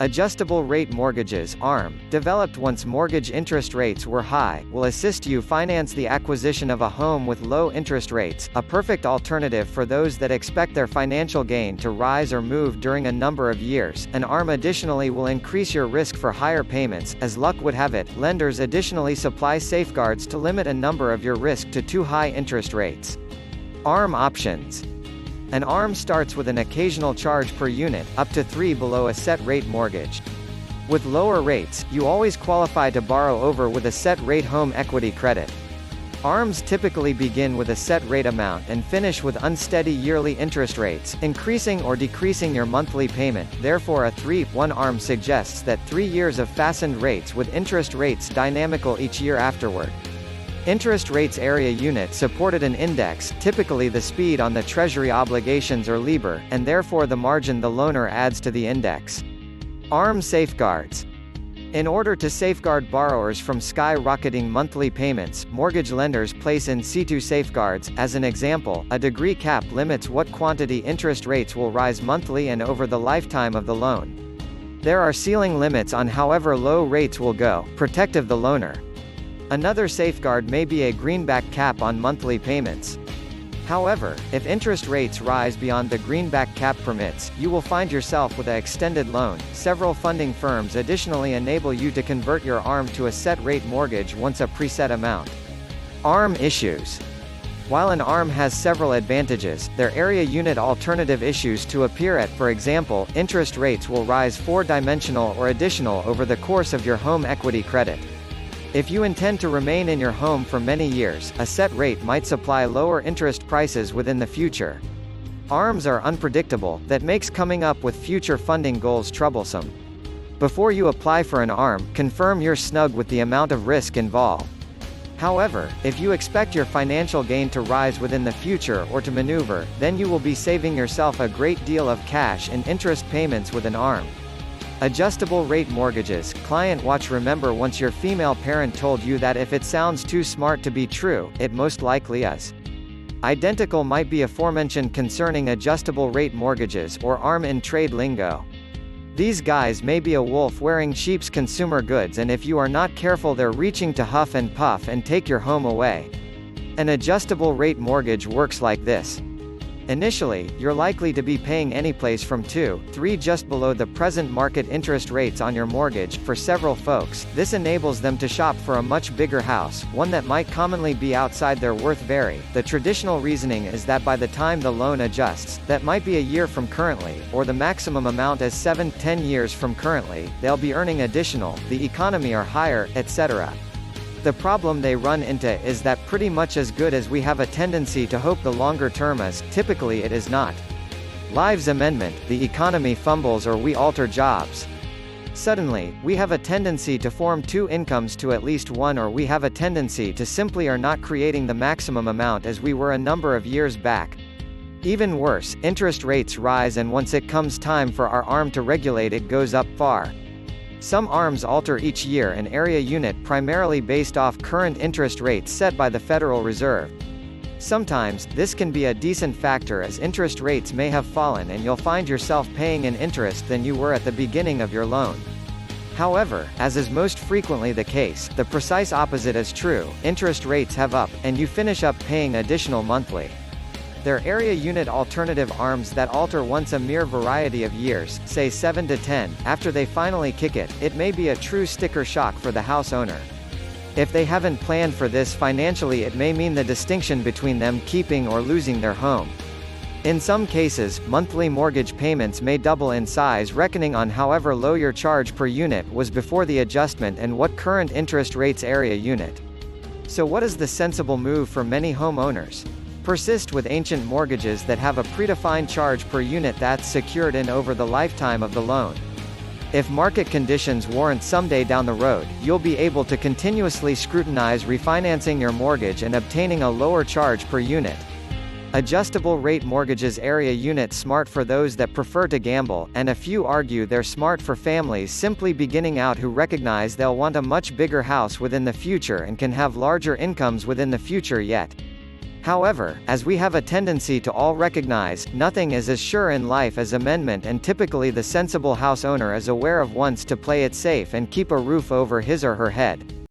Adjustable rate mortgages (ARM), developed once mortgage interest rates were high, will assist you finance the acquisition of a home with low interest rates, a perfect alternative for those that expect their financial gain to rise or move during a number of years. An ARM additionally will increase your risk for higher payments. As luck would have it, lenders additionally supply safeguards to limit a number of your risk to too high interest rates. ARM options. An ARM starts with an occasional charge per unit, up to 3 below a set rate mortgage. With lower rates, you always qualify to borrow over with a set rate home equity credit. ARMs typically begin with a set rate amount and finish with unsteady yearly interest rates, increasing or decreasing your monthly payment. Therefore, a 3-1 ARM suggests that 3 years of fastened rates with interest rates dynamical each year afterward. Interest rates area unit supported an index, typically the speed on the Treasury obligations or LIBOR, and therefore the margin the loaner adds to the index. ARM safeguards. In order to safeguard borrowers from skyrocketing monthly payments, mortgage lenders place in situ safeguards. As an example, a degree cap limits what quantity interest rates will rise monthly and over the lifetime of the loan. There are ceiling limits on however low rates will go, protective the loaner. Another safeguard may be a greenback cap on monthly payments. However, if interest rates rise beyond the greenback cap permits, you will find yourself with an extended loan. Several funding firms additionally enable you to convert your ARM to a set rate mortgage once a preset amount. ARM issues. While an ARM has several advantages, their area unit alternative issues to appear at. For example, interest rates will rise 4-dimensional or additional over the course of your home equity credit. If you intend to remain in your home for many years, a set rate might supply lower interest prices within the future. ARMs are unpredictable, that makes coming up with future funding goals troublesome. Before you apply for an ARM, confirm you're snug with the amount of risk involved. However, if you expect your financial gain to rise within the future or to maneuver, then you will be saving yourself a great deal of cash and interest payments with an ARM. Adjustable rate mortgages. Client watch. Remember, once your female parent told you that if it sounds too smart to be true, it most likely is. Identical might be aforementioned concerning adjustable rate mortgages, or ARM in trade lingo. These guys may be a wolf wearing sheep's consumer goods, and if you are not careful they're reaching to huff and puff and take your home away. An adjustable rate mortgage works like this. Initially, you're likely to be paying anyplace from 2-3 just below the present market interest rates on your mortgage. For several folks, this enables them to shop for a much bigger house, one that might commonly be outside their worth. The traditional reasoning is that by the time the loan adjusts, that might be a year from currently, or the maximum amount is 7-10 years from currently, they'll be earning additional, the economy are higher, etc. The problem they run into is that pretty much as good as we have a tendency to hope the longer term is, typically it is not. Lives amendment, the economy fumbles or we alter jobs. Suddenly, we have a tendency to form two incomes to at least one, or we have a tendency to simply are not creating the maximum amount as we were a number of years back. Even worse, interest rates rise, and once it comes time for our ARM to regulate, it goes up far. Some ARMs alter each year an area unit primarily based off current interest rates set by the Federal Reserve. Sometimes, this can be a decent factor as interest rates may have fallen and you'll find yourself paying in interest than you were at the beginning of your loan. However, as is most frequently the case, the precise opposite is true. Interest rates have up, and you finish up paying additional monthly. Their area unit alternative ARMs that alter once a mere variety of years, say 7 to 10, after they finally kick it, it may be a true sticker shock for the house owner. If they haven't planned for this financially, it may mean the distinction between them keeping or losing their home. In some cases, monthly mortgage payments may double in size, reckoning on however low your charge per unit was before the adjustment and what current interest rates area unit. So what is the sensible move for many homeowners? Persist with ancient mortgages that have a predefined charge per unit that's secured in over the lifetime of the loan. If market conditions warrant someday down the road, you'll be able to continuously scrutinize refinancing your mortgage and obtaining a lower charge per unit. Adjustable rate mortgages area unit smart for those that prefer to gamble, and a few argue they're smart for families simply beginning out who recognize they'll want a much bigger house within the future and can have larger incomes within the future yet. However, as we have a tendency to all recognize, nothing is as sure in life as amendment, and typically the sensible house owner is aware of wants to play it safe and keep a roof over his or her head.